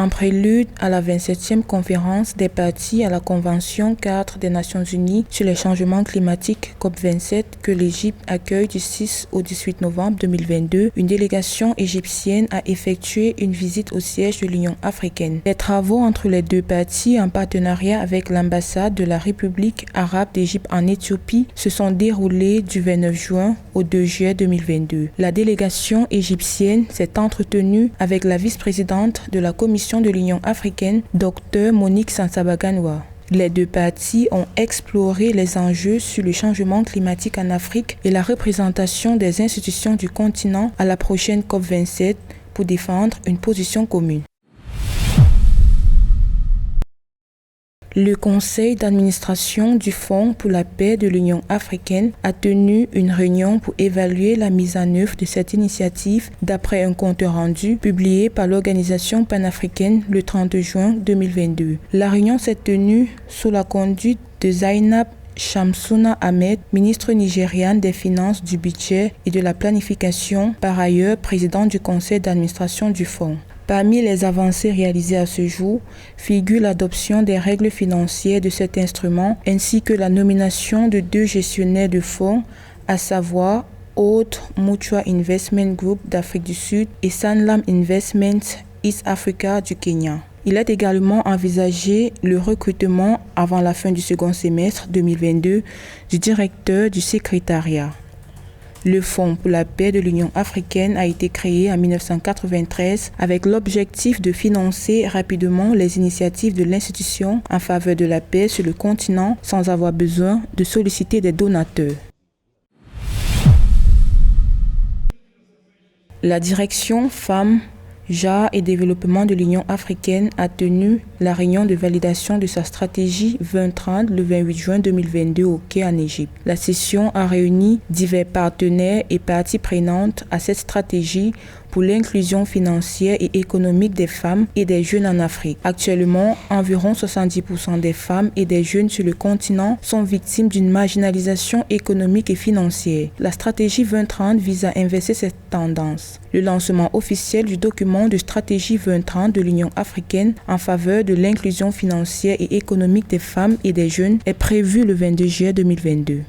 En prélude à la 27e conférence des parties à la Convention cadre des Nations Unies sur les changements climatiques COP27 que l'Égypte accueille du 6 au 18 novembre 2022, une délégation égyptienne a effectué une visite au siège de l'Union africaine. Les travaux entre les deux parties en partenariat avec l'ambassade de la République arabe d'Égypte en Éthiopie se sont déroulés du 29 juin au 2 juillet 2022. La délégation égyptienne s'est entretenue avec la vice-présidente de la Commission de l'Union africaine, Dr Monique Sansabaganwa. Les deux parties ont exploré les enjeux sur le changement climatique en Afrique et la représentation des institutions du continent à la prochaine COP27 pour défendre une position commune. Le conseil d'administration du Fonds pour la paix de l'Union africaine a tenu une réunion pour évaluer la mise en œuvre de cette initiative d'après un compte rendu publié par l'organisation panafricaine le 30 juin 2022. La réunion s'est tenue sous la conduite de Zainab Shamsuna Ahmed, ministre nigériane des Finances, du Budget et de la Planification, par ailleurs présidente du conseil d'administration du Fonds. Parmi les avancées réalisées à ce jour figure l'adoption des règles financières de cet instrument ainsi que la nomination de 2 gestionnaires de fonds, à savoir Old Mutual Investment Group d'Afrique du Sud et Sanlam Investments East Africa du Kenya. Il est également envisagé le recrutement avant la fin du second semestre 2022 du directeur du secrétariat. Le Fonds pour la paix de l'Union africaine a été créé en 1993 avec l'objectif de financer rapidement les initiatives de l'institution en faveur de la paix sur le continent sans avoir besoin de solliciter des donateurs. La direction Femmes, Genre et Développement de l'Union africaine a tenu la réunion de validation de sa stratégie 2030 le 28 juin 2022 au Caire en Égypte. La session a réuni divers partenaires et parties prenantes à cette stratégie pour l'inclusion financière et économique des femmes et des jeunes en Afrique. Actuellement, environ 70% des femmes et des jeunes sur le continent sont victimes d'une marginalisation économique et financière. La stratégie 2030 vise à inverser cette tendance. Le lancement officiel du document de stratégie 2030 de l'Union africaine en faveur de l'inclusion financière et économique des femmes et des jeunes est prévu le 22 juillet 2022.